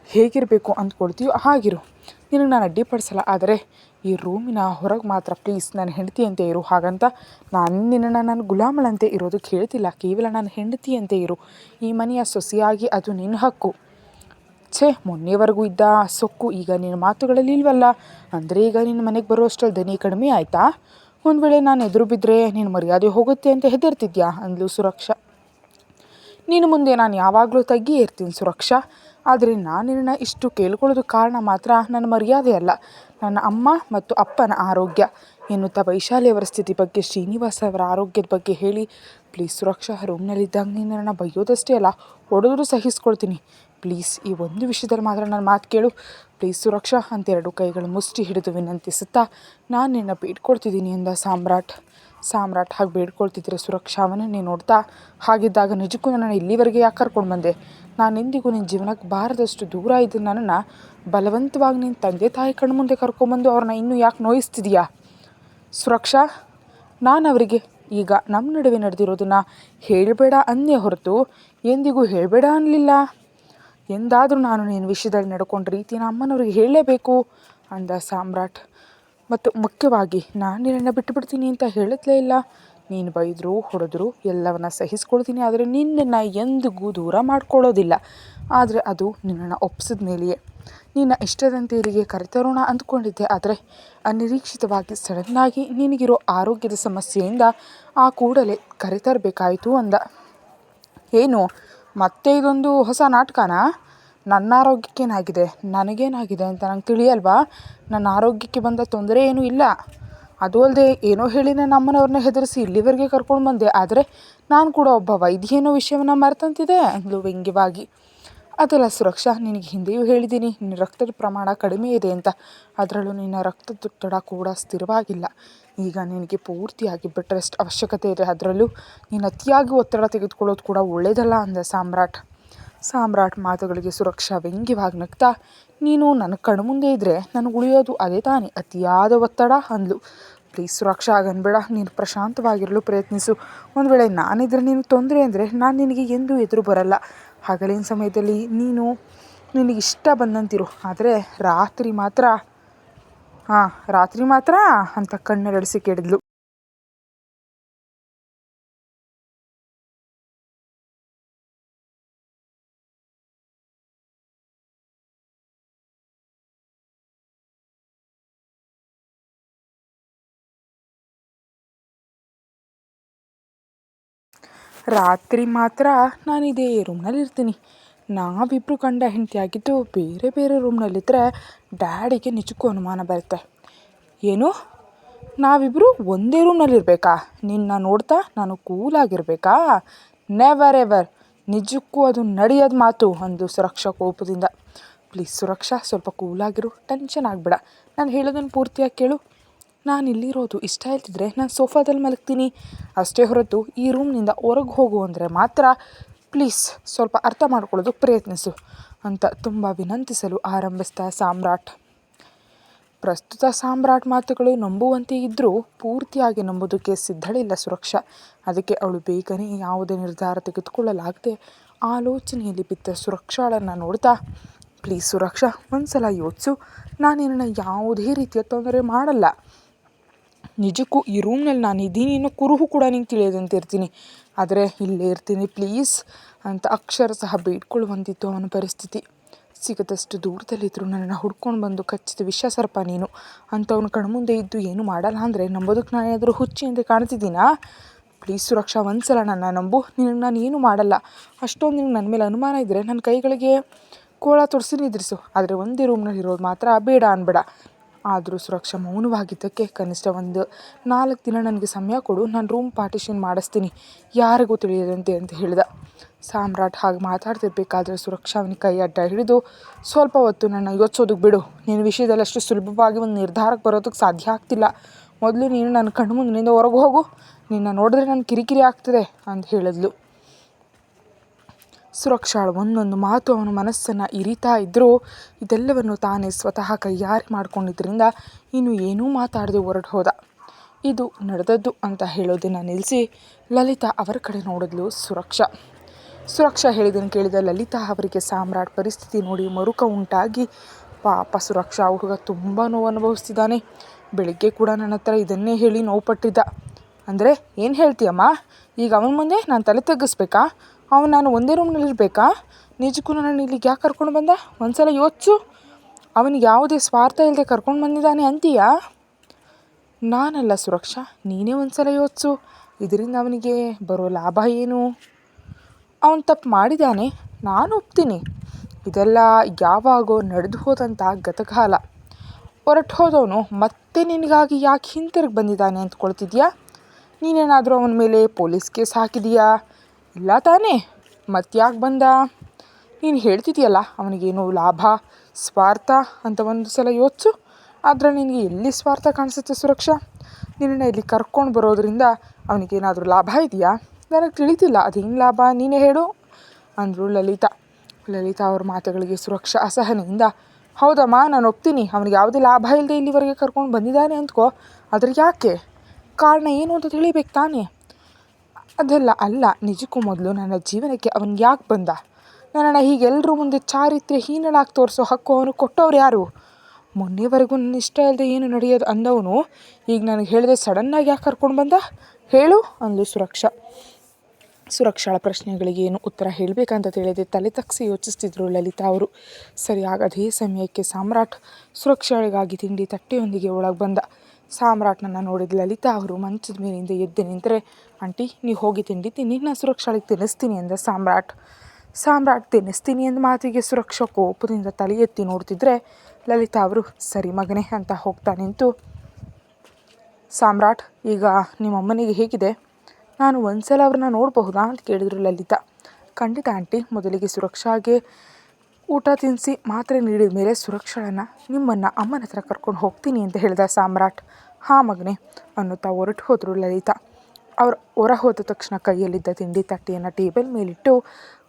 ಹೇಗಿರಬೇಕು ಅಂದ್ಕೊಳ್ತೀಯೋ ಹಾಗಿರು, ನಿನಗೆ ನಾನು ಅಡ್ಡಿಪಡಿಸಲ್ಲ. ಆದರೆ ಈ ರೂಮಿನ ಹೊರಗೆ ಮಾತ್ರ ಪ್ಲೀಸ್ ನನ್ನ ಹೆಂಡತಿಯಂತೆ ಇರು. ಹಾಗಂತ ನಿನ್ನನ್ನು ನಾನು ಗುಲಾಮಳಂತೆ ಇರೋದಕ್ಕೆ ಹೇಳ್ತಿಲ್ಲ, ಕೇವಲ ನನ್ನ ಹೆಂಡತಿಯಂತೆ ಇರು. ಈ ಮನೆಯ ಸೊಸೆಯಾಗಿ ಅದು ನಿನ್ನ ಹಕ್ಕು. ಮೊನ್ನೆವರೆಗೂ ಇದ್ದ ಸೊಕ್ಕು ಈಗ ನಿನ್ನ ಮಾತುಗಳಲ್ಲಿ ಇಲ್ವಲ್ಲ. ಅಂದರೆ ಈಗ ನಿನ್ನ ಮನೆಗೆ ಬರುವಷ್ಟರಲ್ಲಿ ದನಿ ಕಡಿಮೆ ಆಯಿತಾ? ಒಂದು ವೇಳೆ ನಾನು ಎದುರು ಬಿದ್ದರೆ ನಿನ್ನ ಮರ್ಯಾದೆ ಹೋಗುತ್ತೆ ಅಂತ ಹೆದರ್ತಿದ್ಯಾ ಅಂದ್ಲು ಸುರಕ್ಷಾ. ನೀನು ಮುಂದೆ ನಾನು ಯಾವಾಗಲೂ ತಗ್ಗಿಯೇ ಇರ್ತೀನಿ ಸುರಕ್ಷಾ. ಆದರೆ ನಾನು ನಿನ್ನ ಇಷ್ಟು ಕೇಳ್ಕೊಳ್ಳೋದಕ್ಕೆ ಕಾರಣ ಮಾತ್ರ ನನ್ನ ಮರ್ಯಾದೆ ಅಲ್ಲ, ನನ್ನ ಅಮ್ಮ ಮತ್ತು ಅಪ್ಪನ ಆರೋಗ್ಯ ಎನ್ನುತ್ತಾ ವೈಶಾಲಿಯವರ ಸ್ಥಿತಿ ಬಗ್ಗೆ, ಶ್ರೀನಿವಾಸ ಅವರ ಆರೋಗ್ಯದ ಬಗ್ಗೆ ಹೇಳಿ, ಪ್ಲೀಸ್ ಸುರಕ್ಷಾ, ರೂಮ್ನಲ್ಲಿದ್ದಾಗ ನೀನು ನನ್ನ ಬೈಯೋದಷ್ಟೇ ಅಲ್ಲ, ಹೊಡೆದ್ರು ಸಹಿಸ್ಕೊಳ್ತೀನಿ. ಪ್ಲೀಸ್ ಈ ಒಂದು ವಿಷಯದಲ್ಲಿ ಮಾತ್ರ ನನ್ನ ಮಾತು ಕೇಳು ಪ್ಲೀಸ್ ಸುರಕ್ಷಾ ಅಂತ 2 ಕೈಗಳು ಮುಷ್ಟಿ ಹಿಡಿದು ವಿನಂತಿಸುತ್ತಾ, ನಾನು ನಿನ್ನ ಬೇಡ್ಕೊಳ್ತಿದ್ದೀನಿ ಎಂದ ಸಾಮ್ರಾಟ್. ಹಾಗೆ ಬೇಡ್ಕೊಳ್ತಿದ್ರೆ ಸುರಕ್ಷಾ ಅವನನ್ನೇ ನೋಡ್ತಾ, ಹಾಗಿದ್ದಾಗ ನಿಜಕ್ಕೂ ನನ್ನನ್ನು ಇಲ್ಲಿವರೆಗೆ ಯಾಕೆ ಕರ್ಕೊಂಡು ಬಂದೆ? ನಾನು ಎಂದಿಗೂ ನಿನ್ನ ಜೀವನಕ್ಕೆ ಬಾರದಷ್ಟು ದೂರ ಇದ್ದು ನನ್ನನ್ನು ಬಲವಂತವಾಗಿ ನಿನ್ನ ತಂದೆ ತಾಯಿ ಕಣ್ಮುಂದೆ ಕರ್ಕೊಂಬಂದು ಅವ್ರನ್ನ ಇನ್ನೂ ಯಾಕೆ ನೋಯಿಸ್ತಿದೀಯಾ? ಸುರಕ್ಷಾ, ನಾನು ಅವರಿಗೆ ಈಗ ನಮ್ಮ ನಡುವೆ ನಡೆದಿರೋದನ್ನು ಹೇಳಬೇಡ ಅಂದೇ ಹೊರತು ಎಂದಿಗೂ ಹೇಳಬೇಡ ಅನ್ನಲಿಲ್ಲ. ಎಂದಾದರೂ ನಾನು ನಿನ್ನ ವಿಷಯದಲ್ಲಿ ನಡ್ಕೊಂಡ ರೀತಿನ ಅಮ್ಮನವ್ರಿಗೆ ಹೇಳಲೇಬೇಕು ಅಂದ ಸಾಮ್ರಾಟ್. ಮತ್ತು ಮುಖ್ಯವಾಗಿ ನಾನು ನಿನ್ನನ್ನು ಬಿಟ್ಟುಬಿಡ್ತೀನಿ ಅಂತ ಹೇಳತ್ಲೇ ಇಲ್ಲ. ನೀನು ಬೈದರು ಹೊಡೆದ್ರು ಎಲ್ಲವನ್ನ ಸಹಿಸ್ಕೊಳ್ತೀನಿ, ಆದರೆ ನಿನ್ನನ್ನು ಎಂದಿಗೂ ದೂರ ಮಾಡ್ಕೊಳ್ಳೋದಿಲ್ಲ. ಆದರೆ ಅದು ನಿನ್ನನ್ನು ಒಪ್ಪಿಸಿದ ಮೇಲೆಯೇ. ನಿನ್ನ ಇಷ್ಟದಂತೆ ಇಲ್ಲಿಗೆ ಕರೆತರೋಣ ಅಂದ್ಕೊಂಡಿದ್ದೆ, ಆದರೆ ಅನಿರೀಕ್ಷಿತವಾಗಿ ಸಡನ್ನಾಗಿ ನಿನಗಿರೋ ಆರೋಗ್ಯದ ಸಮಸ್ಯೆಯಿಂದ ಆ ಕೂಡಲೇ ಕರೆತರಬೇಕಾಯಿತು ಅಂದ. ಏನು ಮತ್ತೆ ಇದೊಂದು ಹೊಸ ನಾಟಕನಾ? ನನ್ನ ಆರೋಗ್ಯಕ್ಕೇನಾಗಿದೆ, ನನಗೇನಾಗಿದೆ ಅಂತ ನಂಗೆ ತಿಳಿಯಲ್ವಾ? ನನ್ನ ಆರೋಗ್ಯಕ್ಕೆ ಬಂದ ತೊಂದರೆ ಏನೂ ಇಲ್ಲ. ಅದು ಅಲ್ಲದೆ ಏನೋ ಹೇಳಿ ನನ್ನ ಅಮ್ಮನವ್ರನ್ನ ಹೆದರಿಸಿ ಇಲ್ಲಿವರೆಗೆ ಕರ್ಕೊಂಡು ಬಂದೆ. ಆದರೆ ನಾನು ಕೂಡ ಒಬ್ಬ ವೈದ್ಯ ಏನೋ ವಿಷಯವನ್ನು ಮರೆತಂತಿದೆ ಅಂದ್ಲು ವ್ಯಂಗ್ಯವಾಗಿ. ಅದಲ್ಲ ಸುರಕ್ಷಾ, ನಿನಗೆ ಹಿಂದೆಯೂ ಹೇಳಿದ್ದೀನಿ ನಿನ್ನ ರಕ್ತದ ಪ್ರಮಾಣ ಕಡಿಮೆ ಇದೆ ಅಂತ. ಅದರಲ್ಲೂ ನಿನ್ನ ರಕ್ತದೊತ್ತಡ ಕೂಡ ಸ್ಥಿರವಾಗಿಲ್ಲ. ಈಗ ನಿನಗೆ ಪೂರ್ತಿಯಾಗಿ ಬೆಡ್ ರೆಸ್ಟ್ ಅವಶ್ಯಕತೆ ಇದೆ. ಅದರಲ್ಲೂ ನೀನು ಅತಿಯಾಗಿ ಒತ್ತಡ ತೆಗೆದುಕೊಳ್ಳೋದು ಕೂಡ ಒಳ್ಳೆಯದಲ್ಲ ಅಂದ ಸಾಮ್ರಾಟ್ ಮಾತುಗಳಿಗೆ ಸುರಕ್ಷಾ ವ್ಯಂಗ್ಯವಾಗಿ ನಗ್ತಾ, ನೀನು ನನ್ನ ಕಣ್ಮುಂದೆ ಇದ್ದರೆ ನನಗೆ ಉಳಿಯೋದು ಅದೇ ತಾನೇ ಅತಿಯಾದ ಒತ್ತಡ ಅಂದ್ಲು. ಪ್ಲೀಸ್ ಸುರಕ್ಷಾ, ಹಾಗನ್ಬೇಡ, ನೀನು ಪ್ರಶಾಂತವಾಗಿರಲು ಪ್ರಯತ್ನಿಸು. ಒಂದು ವೇಳೆ ನಾನಿದ್ರೆ ನಿನಗೆ ತೊಂದರೆ ಅಂದರೆ ನಾನು ನಿನಗೆ ಎಂದೂ ಎದುರು ಬರಲ್ಲ. ಹಗಲಿನ ಸಮಯದಲ್ಲಿ ನಿನಗಿಷ್ಟ ಬಂದಂತಿರು, ಆದರೆ ರಾತ್ರಿ ಮಾತ್ರ ಅಂತ ಕಣ್ಣರಳಿಸಿ ಕೇಳಿದ್ಲು. ರಾತ್ರಿ ಮಾತ್ರ ನಾನು ಇದೇ ರೂಮ್ನಲ್ಲಿ ಇರ್ತೀನಿ. ನಾವಿಬ್ಬರು ಗಂಡ ಹೆಂಡತಿಯಾಗಿದ್ದು ಬೇರೆ ಬೇರೆ ರೂಮ್ನಲ್ಲಿದ್ದರೆ ಡ್ಯಾಡಿಗೆ ನಿಜಕ್ಕೂ ಅನುಮಾನ ಬರುತ್ತೆ. ಏನು, ನಾವಿಬ್ಬರು ಒಂದೇ ರೂಮ್ನಲ್ಲಿರಬೇಕಾ? ನಿನ್ನ ನೋಡ್ತಾ ನಾನು ಕೂಲಾಗಿರಬೇಕಾ? ನೆವರ್ ಎವರ್, ನಿಜಕ್ಕೂ ಅದು ನಡೆಯೋದು ಮಾತು ಅಂದು ಸುರಕ್ಷಾ ಕೋಪದಿಂದ. ಪ್ಲೀಸ್ ಸುರಕ್ಷಾ, ಸ್ವಲ್ಪ ಕೂಲಾಗಿರು, ಟೆನ್ಷನ್ ಆಗಬೇಡ. ನಾನು ಹೇಳೋದನ್ನು ಪೂರ್ತಿಯಾಗಿ ಕೇಳು. ನಾನು ಇಲ್ಲಿರೋದು ಇಷ್ಟ ಇಲ್ತಿದ್ರೆ ನಾನು ಸೋಫಾದಲ್ಲಿ ಮಲಗ್ತೀನಿ ಅಷ್ಟೇ ಹೊರತು ಈ ರೂಮ್ನಿಂದ ಹೊರಗೆ ಹೋಗು ಅಂದರೆ ಮಾತ್ರ ಪ್ಲೀಸ್ ಸ್ವಲ್ಪ ಅರ್ಥ ಮಾಡ್ಕೊಳ್ಳೋದಕ್ಕೆ ಪ್ರಯತ್ನಿಸು ಅಂತ ತುಂಬ ವಿನಂತಿಸಲು ಆರಂಭಿಸಿದ ಸಾಮ್ರಾಟ್. ಪ್ರಸ್ತುತ ಸಾಮ್ರಾಟ್ ಮಾತುಗಳು ನಂಬುವಂತೆ ಇದ್ದರೂ ಪೂರ್ತಿಯಾಗಿ ನಂಬೋದಕ್ಕೆ ಸಿದ್ಧಳಿಲ್ಲ ಸುರಕ್ಷಾ. ಅದಕ್ಕೆ ಅವಳು ಬೇಗನೆ ಯಾವುದೇ ನಿರ್ಧಾರ ತೆಗೆದುಕೊಳ್ಳಲಾಗದೆ ಆಲೋಚನೆಯಲ್ಲಿ ಬಿದ್ದ ಸುರಕ್ಷಾಳನ್ನು ನೋಡ್ತಾ, ಪ್ಲೀಸ್ ಸುರಕ್ಷಾ, ಒಂದು ಸಲ ಯೋಚಿಸು. ನಾನು ನಿನ್ನನ್ನು ಯಾವುದೇ ರೀತಿಯ ತೊಂದರೆ ಮಾಡಲ್ಲ. ನಿಜಕ್ಕೂ ಈ ರೂಮ್ನಲ್ಲಿ ನಾನು ಇದ್ದೀನಿ ಅನ್ನೋ ಕುರುಹು ಕೂಡ ನಿಂಗೆ ತಿಳಿಯದಂತೆ ಇರ್ತೀನಿ, ಆದರೆ ಇಲ್ಲೇ ಇರ್ತೀನಿ ಪ್ಲೀಸ್ ಅಂತ ಅಕ್ಷರ ಸಹ ಬೇಡ್ಕೊಳ್ಳುವಂತಿತ್ತು ಅವನ ಪರಿಸ್ಥಿತಿ. ಸಿಗದಷ್ಟು ದೂರದಲ್ಲಿದ್ದರೂ ನನ್ನನ್ನು ಹುಡ್ಕೊಂಡು ಬಂದು ಕಚ್ಚಿದ ವಿಷಸರ್ಪ ನೀನು ಅಂತ ಅವನ ಕಣ್ಮುಂದೆ ಇದ್ದು ಏನು ಮಾಡಲ್ಲ ಅಂದರೆ ನಂಬೋದಕ್ಕೆ ನಾನು ಏನಾದರೂ ಹುಚ್ಚಿ ಅಂತ ಕಾಣ್ತಿದ್ದೀನಾ? ಪ್ಲೀಸ್ ಸುರಕ್ಷಾ, ಒಂದು ಸಲ ನನ್ನ ನಂಬು. ನಿನಗೆ ನಾನು ಏನೂ ಮಾಡಲ್ಲ. ಅಷ್ಟೊಂದು ನಿನಗೆ ನನ್ನ ಮೇಲೆ ಅನುಮಾನ ಇದ್ದರೆ ನನ್ನ ಕೈಗಳಿಗೆ ಕೋಳ ತೊಡಿಸಿ ನಿದ್ರಿಸು, ಆದರೆ ಒಂದೇ ರೂಮ್ನಲ್ಲಿ ಇರೋದು ಮಾತ್ರ ಬೇಡ ಅನ್ಬೇಡ. ಆದರೂ ಸುರಕ್ಷಾ ಮೌನವಾಗಿದ್ದಕ್ಕೆ ಕನಿಷ್ಠ ಒಂದು 4 ದಿನ ನನಗೆ ಸಮಯ ಕೊಡು, ನಾನು ರೂಮ್ ಪಾರ್ಟಿಷನ್ ಮಾಡಿಸ್ತೀನಿ, ಯಾರಿಗೂ ತಿಳಿಯದಂತೆ ಅಂತ ಹೇಳಿದ. ಸಾಮ್ರಾಟ್ ಹಾಗೆ ಮಾತಾಡ್ತಿರ್ಬೇಕಾದ್ರೆ ಸುರಕ್ಷಾ ಅವನಿಗೆ ಕೈ ಅಡ್ಡ ಹಿಡಿದು, ಸ್ವಲ್ಪ ಹೊತ್ತು ನನ್ನ ಯೋಚಿಸೋದಕ್ಕೆ ಬಿಡು. ನಿನ್ನ ವಿಷಯದಲ್ಲಿ ಅಷ್ಟು ಸುಲಭವಾಗಿ ಒಂದು ನಿರ್ಧಾರಕ್ಕೆ ಬರೋದಕ್ಕೆ ಸಾಧ್ಯ ಆಗ್ತಿಲ್ಲ. ಮೊದಲು ನೀನು ನನ್ನ ಕಣ್ಣು ಮುಂದಿನಿಂದ ಹೊರಗೆ ಹೋಗು, ನಿನ್ನ ನೋಡಿದ್ರೆ ನನ್ನ ಕಿರಿಕಿರಿ ಆಗ್ತದೆ ಅಂತ ಹೇಳಿದ್ಲು. ಸುರಕ್ಷಾಳು ಒಂದೊಂದು ಮಾತು ಅವನ ಮನಸ್ಸನ್ನು ಇರಿತಾ ಇದ್ದರೂ ಇದೆಲ್ಲವನ್ನು ತಾನೇ ಸ್ವತಃ ಕೈಯಾರೆ ಮಾಡ್ಕೊಂಡಿದ್ದರಿಂದ ಇನ್ನು ಏನೂ ಮಾತಾಡದೆ ಹೊರಟು ಹೋದ. ಇದು ನಡೆದದ್ದು ಅಂತ ಹೇಳೋದನ್ನು ನಿಲ್ಲಿಸಿ ಲಲಿತಾ ಅವರ ಕಡೆ ನೋಡಿದ್ಲು ಸುರಕ್ಷಾ ಹೇಳಿದ್ದನ್ನು ಕೇಳಿದ ಲಲಿತಾ ಅವರಿಗೆ ಸಾಮ್ರಾಟ್ ಪರಿಸ್ಥಿತಿ ನೋಡಿ ಮರುಕ ಉಂಟಾಗಿ, ಪಾಪ ಸುರಕ್ಷಾ ಹುಡುಗ ತುಂಬ ನೋವು ಅನುಭವಿಸ್ತಿದ್ದಾನೆ. ಬೆಳಿಗ್ಗೆ ಕೂಡ ನನ್ನ ಹತ್ರ ಇದನ್ನೇ ಹೇಳಿ ನೋವು ಪಟ್ಟಿದ್ದ. ಅಂದರೆ ಏನು ಹೇಳ್ತೀಯಮ್ಮ? ಈಗ ಅವನ ಮುಂದೆ ನಾನು ತಲೆ ತಗ್ಗಿಸ್ಬೇಕಾ? ನಾನು ಒಂದೇ ರೂಮ್ನಲ್ಲಿರಬೇಕಾ? ನಿಜಕ್ಕೂ ನನ್ನನ್ನು ಇಲ್ಲಿಗೆ ಯಾಕೆ ಕರ್ಕೊಂಡು ಬಂದ? ಒಂದ್ಸಲ ಯೋಚಿಸು. ಅವನಿಗೆ ಯಾವುದೇ ಸ್ವಾರ್ಥ ಇಲ್ಲದೆ ಕರ್ಕೊಂಡು ಬಂದಿದ್ದಾನೆ ಅಂತೀಯಾ? ನಾನಲ್ಲ ಸುರಕ್ಷಾ, ನೀನೇ ಒಂದ್ಸಲ ಯೋಚಿಸು. ಇದರಿಂದ ಅವನಿಗೆ ಬರೋ ಲಾಭ ಏನು? ಅವನು ತಪ್ಪು ಮಾಡಿದ್ದಾನೆ, ನಾನು ಒಪ್ತೀನಿ. ಇದೆಲ್ಲ ಯಾವಾಗೋ ನಡೆದು ಹೋದಂಥ ಗತಕಾಲ. ಹೊರಟು ಹೋದವನು ಮತ್ತೆ ನಿನಗಾಗಿ ಯಾಕೆ ಹಿಂತಿರುಗಿ ಬಂದಿದ್ದಾನೆ ಅಂದ್ಕೊಳ್ತಿದ್ಯಾ? ನೀನೇನಾದರೂ ಅವನ ಮೇಲೆ ಪೊಲೀಸ್ ಕೇಸ್ ಹಾಕಿದೀಯಾ? ಇಲ್ಲ ತಾನೇ? ಮತ್ತ್ಯಾಕೆ ಬಂದ? ನೀನು ಹೇಳ್ತಿದೆಯಲ್ಲ ಅವನಿಗೇನೋ ಲಾಭ, ಸ್ವಾರ್ಥ ಅಂತ ಒಂದು ಸಲ ಯೋಚಿಸು. ಆದರೆ ನಿನಗೆ ಎಲ್ಲಿ ಸ್ವಾರ್ಥ ಕಾಣಿಸುತ್ತೆ ಸುರಕ್ಷಾ? ನಿನ್ನನ್ನು ಇಲ್ಲಿ ಕರ್ಕೊಂಡು ಬರೋದ್ರಿಂದ ಅವನಿಗೇನಾದರೂ ಲಾಭ ಇದೆಯಾ? ನನಗೆ ತಿಳಿತಿಲ್ಲ. ಅದೇನು ಲಾಭ ನೀನೇ ಹೇಳು ಅಂದರು ಲಲಿತಾ ಅವ್ರ ಮಾತುಗಳಿಗೆ ಸುರಕ್ಷಾ ಅಸಹನೆಯಿಂದ, ಹೌದಮ್ಮ, ನಾನು ಒಪ್ತೀನಿ. ಅವನಿಗೆ ಯಾವುದೇ ಲಾಭ ಇಲ್ಲದೆ ಇಲ್ಲಿವರೆಗೆ ಕರ್ಕೊಂಡು ಬಂದಿದ್ದಾನೆ ಅಂದ್ಕೋ. ಆದರೆ ಯಾಕೆ? ಕಾರಣ ಏನು ಅಂತ ತಿಳಿಬೇಕು ತಾನೇ? ಅದೆಲ್ಲ ಅಲ್ಲ, ನಿಜಕ್ಕೂ ಮೊದಲು ನನ್ನ ಜೀವನಕ್ಕೆ ಅವನು ಯಾಕೆ ಬಂದ? ನನ್ನನ್ನು ಹೀಗೆಲ್ಲರೂ ಮುಂದೆ ಚಾರಿತ್ರ್ಯ ಹೀನಳಾಗಿ ತೋರಿಸೋ ಹಕ್ಕು ಅವನು ಕೊಟ್ಟವ್ರು ಯಾರು? ಮೊನ್ನೆವರೆಗೂ ನನ್ನ ಇಷ್ಟ ಇಲ್ಲದೆ ಏನು ನಡೆಯೋದು ಅಂದವನು ಈಗ ನನಗೆ ಹೇಳಿದೆ ಸಡನ್ನಾಗಿ ಯಾಕೆ ಕರ್ಕೊಂಡು ಬಂದ? ಹೇಳು ಅಂದ್ಲು ಸುರಕ್ಷಾಳ ಪ್ರಶ್ನೆಗಳಿಗೆ ಏನು ಉತ್ತರ ಹೇಳಬೇಕಂತ ತಿಳಿದೆ ತಲೆ ತಗ್ಸಿ ಯೋಚಿಸ್ತಿದ್ರು ಲಲಿತಾ ಅವರು. ಸರಿಯಾಗಿ ಅದೇ ಸಮಯಕ್ಕೆ ಸಾಮ್ರಾಟ್ ಸುರಕ್ಷಾಳಿಗಾಗಿ ತಿಂಡಿ ತಟ್ಟೆಯೊಂದಿಗೆ ಒಳಗೆ ಬಂದ. ಸಾಮ್ರಾಟ್ನನ್ನು ನೋಡಿದ ಲಲಿತಾ ಅವರು ಮಂಚದ ಮೇಲಿಂದ ಎದ್ದು ನಿಂತರೆ, ಆಂಟಿ ನೀವು ಹೋಗಿ ತಿಂಡಿ ತಿನ್ನಿ, ನಾನು ಸುರಕ್ಷಾಳಿಗೆ ತಿನ್ನಿಸ್ತೀನಿ ಅಂದ ಸಾಮ್ರಾಟ್ ತಿನ್ನಿಸ್ತೀನಿ ಅಂದ ಮಾತಿಗೆ ಸುರಕ್ಷಾ ಕೋಪದಿಂದ ತಲೆ ಎತ್ತಿ ನೋಡ್ತಿದ್ರೆ ಲಲಿತಾ ಅವರು ಸರಿ ಮಗನೇ ಅಂತ ಹೋಗ್ತಾ ನಿಂತು, ಸಾಮ್ರಾಟ್ ಈಗ ನಿಮ್ಮಮ್ಮನಿಗೆ ಹೇಗಿದೆ? ನಾನು ಒಂದ್ಸಲ ಅವ್ರನ್ನ ನೋಡಬಹುದಾ ಅಂತ ಕೇಳಿದ್ರು ಲಲಿತಾ. ಖಂಡಿತ ಆಂಟಿ, ಮೊದಲಿಗೆ ಸುರಕ್ಷಾಗೆ ಊಟ ತಿನ್ನಿಸಿ ಮಾತ್ರೆ ನೀಡಿದ ಮೇಲೆ ಸುರಕ್ಷಾಳನ್ನು ನಿಮ್ಮನ್ನು ಅಮ್ಮನ ಹತ್ರ ಕರ್ಕೊಂಡು ಹೋಗ್ತೀನಿ ಅಂತ ಹೇಳಿದ ಸಾಮ್ರಾಟ್. ಹಾಂ ಮಗನೇ ಅನ್ನುತ್ತಾ ಹೊರಟು ಹೋದರು ಲಲಿತಾ. ಅವ್ರು ಹೊರ ಹೋದ ತಕ್ಷಣ ಕೈಯಲ್ಲಿದ್ದ ತಿಂಡಿ ತಟ್ಟೆಯನ್ನು ಟೇಬಲ್ ಮೇಲಿಟ್ಟು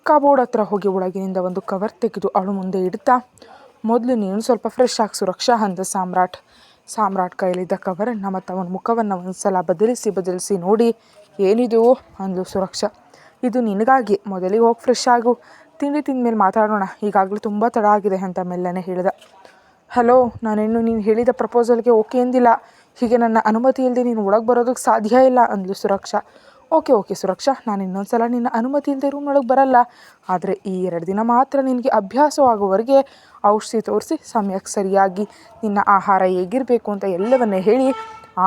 ಕಬೋರ್ಡ್ ಹತ್ರ ಹೋಗಿ ಒಳಗಿನಿಂದ ಒಂದು ಕವರ್ ತೆಗೆದು ಅವಳು ಮುಂದೆ ಇಡ್ತಾ, ಮೊದಲು ನೀನು ಸ್ವಲ್ಪ ಫ್ರೆಶ್ ಆಗಿ ಸುರಕ್ಷಾ ಅಂದ ಸಾಮ್ರಾಟ್ ಕೈಯಲ್ಲಿದ್ದ ಕವರನ್ನು ಮತ್ತು ಅವನ ಮುಖವನ್ನು ಒಂದು ಸಲ ಬದಲಿಸಿ ನೋಡಿ, ಏನಿದು ಅಂದ್ಲು ಸುರಕ್ಷಾ. ಇದು ನಿನಗಾಗಿ, ಮೊದಲಿಗೆ ಹೋಗಿ ಫ್ರೆಶ್ ಆಗು, ತಿಂಡಿ ತಿಂದಮೇಲೆ ಮಾತಾಡೋಣ, ಈಗಾಗಲೇ ತುಂಬ ತಡ ಆಗಿದೆ ಅಂತ ಮೆಲ್ಲನೆ ಹೇಳಿದ. ಹಲೋ, ನಾನಿನ್ನು ನೀನು ಹೇಳಿದ ಪ್ರಪೋಸಲ್ಗೆ ಓಕೆ ಎಂದಿಲ್ಲ. ಹೀಗೆ ನನ್ನ ಅನುಮತಿ ಇಲ್ಲದೆ ನೀನು ಒಳಗೆ ಬರೋದಕ್ಕೆ ಸಾಧ್ಯ ಇಲ್ಲ ಅಂದ್ಲು ಸುರಕ್ಷಾ. ಓಕೆ ಸುರಕ್ಷಾ, ನಾನು ಇನ್ನೊಂದು ಸಲ ನಿನ್ನ ಅನುಮತಿ ಇಲ್ಲದೆ ರೂಮ್ನೊಳಗೆ ಬರಲ್ಲ. ಆದರೆ ಈ 2 ದಿನ ಮಾತ್ರ ನಿನಗೆ ಅಭ್ಯಾಸವಾಗುವವರೆಗೆ ಔಷಧಿ ತೋರಿಸಿ ಸಮಯಕ್ಕೆ ಸರಿಯಾಗಿ ನಿನ್ನ ಆಹಾರ ಹೇಗಿರಬೇಕು ಅಂತ ಎಲ್ಲವನ್ನೇ ಹೇಳಿ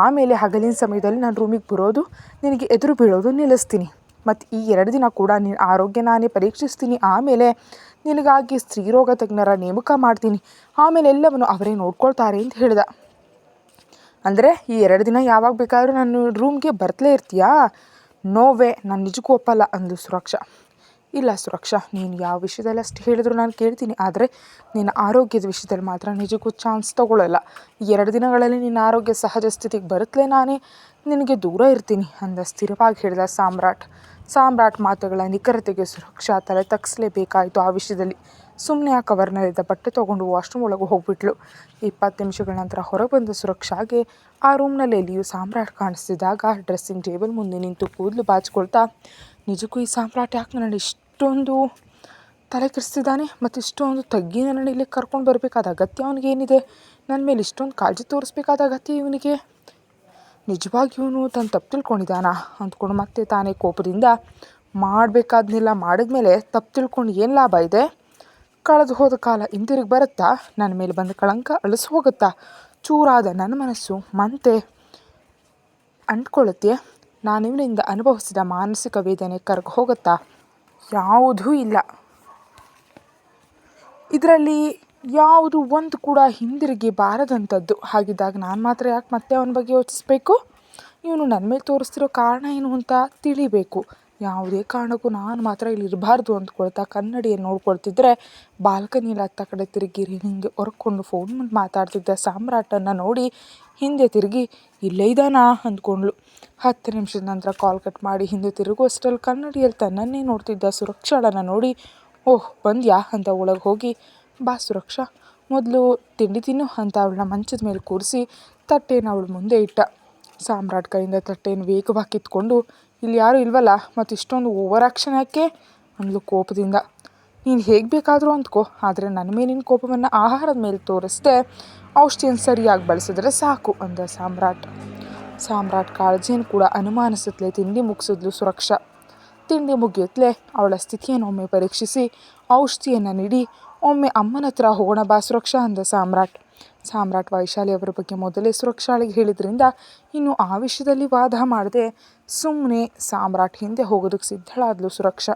ಆಮೇಲೆ ಹಗಲಿನ ಸಮಯದಲ್ಲಿ ನಾನು ರೂಮಿಗೆ ಬರೋದು, ನಿನಗೆ ಎದುರು ಬೀಳೋದು ನಿಲ್ಲಿಸ್ತೀನಿ. ಮತ್ತು ಈ 2 ದಿನ ಕೂಡ ನಿನ್ನ ಆರೋಗ್ಯ ನಾನೇ ಪರೀಕ್ಷಿಸ್ತೀನಿ. ಆಮೇಲೆ ನಿನಗಾಗಿ ಸ್ತ್ರೀರೋಗ ತಜ್ಞರ ನೇಮಕ ಮಾಡ್ತೀನಿ. ಆಮೇಲೆ ಎಲ್ಲವನ್ನು ಅವರೇ ನೋಡ್ಕೊಳ್ತಾರೆ ಅಂತ ಹೇಳಿದ. ಅಂದರೆ ಈ 2 ದಿನ ಯಾವಾಗ ಬೇಕಾದರೂ ನಾನು ರೂಮ್ಗೆ ಬರ್ತಲೇ ಇರ್ತೀಯಾ? ನೋವೇ, ನಾನು ನಿಜಕ್ಕೂ ಒಪ್ಪಲ್ಲ ಅಂದ್ಲು ಸುರಕ್ಷಾ. ಇಲ್ಲ ಸುರಕ್ಷಾ, ನೀನು ಯಾವ ವಿಷಯದಲ್ಲಿ ಅಷ್ಟು ಹೇಳಿದ್ರು ನಾನು ಕೇಳ್ತೀನಿ. ಆದರೆ ನಿನ್ನ ಆರೋಗ್ಯದ ವಿಷಯದಲ್ಲಿ ಮಾತ್ರ ನಿಜಕ್ಕೂ ಚಾನ್ಸ್ ತೊಗೊಳ್ಳಲ್ಲ. ಈ 2 ದಿನಗಳಲ್ಲಿ ನಿನ್ನ ಆರೋಗ್ಯ ಸಹಜ ಸ್ಥಿತಿಗೆ ಬರುತ್ತಲೇ ನಾನೇ ನಿನಗೆ ದೂರ ಇರ್ತೀನಿ ಅಂದ ಸ್ಥಿರವಾಗಿ ಹೇಳಿದ ಸಾಮ್ರಾಟ್ ಮಾತುಗಳ ನಿಖರತೆಗೆ ಸುರಕ್ಷಾ ತಲೆ ತಗ್ಸಲೇಬೇಕಾಯಿತು. ಆ ವಿಷಯದಲ್ಲಿ ಸುಮ್ಮನೆ ಆ ಕವರ್ನಲ್ಲಿದ್ದ ಬಟ್ಟೆ ತೊಗೊಂಡು ವಾಶ್ರೂಮ್ ಒಳಗೆ ಹೋಗ್ಬಿಟ್ಲು. 20 ನಿಮಿಷಗಳ ನಂತರ ಹೊರಗೆ ಬಂದ ಸುರಕ್ಷಾಗೆ ಆ ರೂಮ್ನಲ್ಲಿ ಎಲ್ಲಿಯೂ ಸಾಮ್ರಾಟ್ ಕಾಣಿಸ್ತಿದ್ದಾಗ ಡ್ರೆಸ್ಸಿಂಗ್ ಟೇಬಲ್ ಮುಂದೆ ನಿಂತು ಕೂದಲು ಬಾಚಿಕೊಳ್ತಾ, ನಿಜಕ್ಕೂ ಈ ಸಾಮ್ರಾಟ್ ಯಾಕೆ ನನ್ನನ್ನು ಇಷ್ಟೊಂದು ತಲೆ ಕೆಡಿಸ್ತಿದ್ದಾನೆ ಮತ್ತು ಇಷ್ಟೊಂದು ತಗ್ಗಿ ನನ್ನನ್ನು ಇಲ್ಲಿ ಕರ್ಕೊಂಡು ಬರಬೇಕಾದ ಅಗತ್ಯ ಅವನಿಗೇನಿದೆ? ನನ್ನ ಮೇಲೆ ಇಷ್ಟೊಂದು ಕಾಳಜಿ ತೋರಿಸ್ಬೇಕಾದ ಅಗತ್ಯ ಇವನಿಗೆ? ನಿಜವಾಗಿ ಇವನು ತಾನು ತಪ್ಪು ತಿಳ್ಕೊಂಡಿದ್ದಾನಾ ಅಂದ್ಕೊಂಡು ಮತ್ತೆ ತಾನೇ ಕೋಪದಿಂದ, ಮಾಡಬೇಕಾದ್ನೆಲ್ಲ ಮಾಡಿದ್ಮೇಲೆ ತಪ್ಪು ತಿಳ್ಕೊಂಡು ಏನು ಲಾಭ ಇದೆ? ಕಳೆದು ಹೋದ ಕಾಲ ಹಿಂತಿರುಗಿ ಬರುತ್ತಾ? ನನ್ನ ಮೇಲೆ ಬಂದ ಕಳಂಕ ಅಳಿಸಿ ಹೋಗುತ್ತಾ? ಚೂರಾದ ನನ್ನ ಮನಸ್ಸು ಮತ್ತೆ ಅಂಟ್ಕೊಳ್ಳುತ್ತೆ? ನಾನಿವನಿಂದ ಅನುಭವಿಸಿದ ಮಾನಸಿಕ ವೇದನೆ ಕರಗಿ ಹೋಗುತ್ತಾ? ಯಾವುದೂ ಇಲ್ಲ. ಇದರಲ್ಲಿ ಯಾವುದು ಒಂದು ಕೂಡ ಹಿಂದಿರುಗಿ ಬಾರದಂಥದ್ದು. ಹಾಗಿದ್ದಾಗ ನಾನು ಮಾತ್ರ ಯಾಕೆ ಮತ್ತೆ ಅವನ ಬಗ್ಗೆ ಯೋಚಿಸ್ಬೇಕು? ಇವನು ನನ್ನ ಮೇಲೆ ತೋರಿಸ್ತಿರೋ ಕಾರಣ ಏನು ಅಂತ ತಿಳಿಬೇಕು. ಯಾವುದೇ ಕಾರಣಕ್ಕೂ ನಾನು ಮಾತ್ರ ಇಲ್ಲಿ ಇರಬಾರ್ದು ಅಂದ್ಕೊಳ್ತಾ ಕನ್ನಡಿಯನ್ನು ನೋಡ್ಕೊಳ್ತಿದ್ರೆ ಬಾಲ್ಕನಿಯಲ್ಲಿ ಹತ್ತ ಕಡೆ ತಿರುಗಿ ಹಿಂಗೆ ಹೊರ್ಕೊಂಡು ಫೋನ್ ಮಾಡಿ ಮಾತಾಡ್ತಿದ್ದ ಸಾಮ್ರಾಟನ್ನು ನೋಡಿ ಹಿಂದೆ ತಿರುಗಿ ಇಲ್ಲೇ ಇದ್ದಾನಾ ಅಂದ್ಕೊಂಡ್ಳು. 10 ನಿಮಿಷದ ನಂತರ ಕಾಲ್ ಕಟ್ ಮಾಡಿ ಹಿಂದೆ ತಿರುಗುವಷ್ಟರಲ್ಲಿ ಕನ್ನಡಿಯಲ್ಲಿ ತನ್ನನ್ನೇ ನೋಡ್ತಿದ್ದ ಸುರಕ್ಷಾಳನ್ನು ನೋಡಿ, ಓಹ್ ಬಂದ್ಯಾ ಅಂತ ಒಳಗೆ ಹೋಗಿ, ಬಾ ಸುರಕ್ಷಾ, ಮೊದಲು ತಿಂಡಿ ತಿನ್ನು ಅಂತ ಅವಳನ್ನ ಮಂಚದ ಮೇಲೆ ಕೂರಿಸಿ ತಟ್ಟೆನ ಅವಳ ಮುಂದೆ ಇಟ್ಟ. ಸಾಮ್ರಾಟ್ ಕೈಯಿಂದ ತಟ್ಟೆಯನ್ನು ವೇಗವಾಗಿ ಕಿತ್ಕೊಂಡು, ಇಲ್ಲಿ ಯಾರೂ ಇಲ್ವಲ್ಲ, ಮತ್ತು ಇಷ್ಟೊಂದು ಓವರ್ ಆ್ಯಕ್ಷನ್ ಯಾಕೆ ಅಂದ್ಲು ಕೋಪದಿಂದ. ನೀನು ಹೇಗೆ ಬೇಕಾದರೂ ಅಂದ್ಕೋ, ಆದರೆ ನನ್ನ ಮೇಲಿನ ಕೋಪವನ್ನು ಆಹಾರದ ಮೇಲೆ ತೋರಿಸ್ದೆ, ಔಷಧಿಯನ್ನು ಸರಿಯಾಗಿ ಬಳಸಿದ್ರೆ ಸಾಕು ಅಂದ ಸಾಮ್ರಾಟ್ ಕಾಳಜಿಯನ್ನು ಕೂಡ ಅನುಮಾನಿಸುತ್ತಲೇ ತಿಂಡಿ ಮುಗಿಸಿದ್ಲು ಸುರಕ್ಷಾ. ತಿಂಡಿ ಮುಗಿಯುತ್ತಲೇ ಅವಳ ಸ್ಥಿತಿಯನ್ನು ಒಮ್ಮೆ ಪರೀಕ್ಷಿಸಿ ಔಷಧಿಯನ್ನು ನೀಡಿ, ಒಮ್ಮೆ ಅಮ್ಮನ ಹತ್ರ ಹೋಗೋಣ ಬಾ ಸುರಕ್ಷಾ ಅಂದ ಸಾಮ್ರಾಟ್ ವೈಶಾಲಿ ಅವರ ಬಗ್ಗೆ ಮೊದಲೇ ಸುರಕ್ಷಾಳಿಗೆ ಹೇಳಿದ್ರಿಂದ ಇನ್ನು ಆ ವಿಷಯದಲ್ಲಿ ವಾದ ಮಾಡದೆ ಸುಮ್ಮನೆ ಸಾಮ್ರಾಟ್ ಹಿಂದೆ ಹೋಗೋದಕ್ಕೆ ಸಿದ್ಧಳಾದ್ಲು ಸುರಕ್ಷಾ.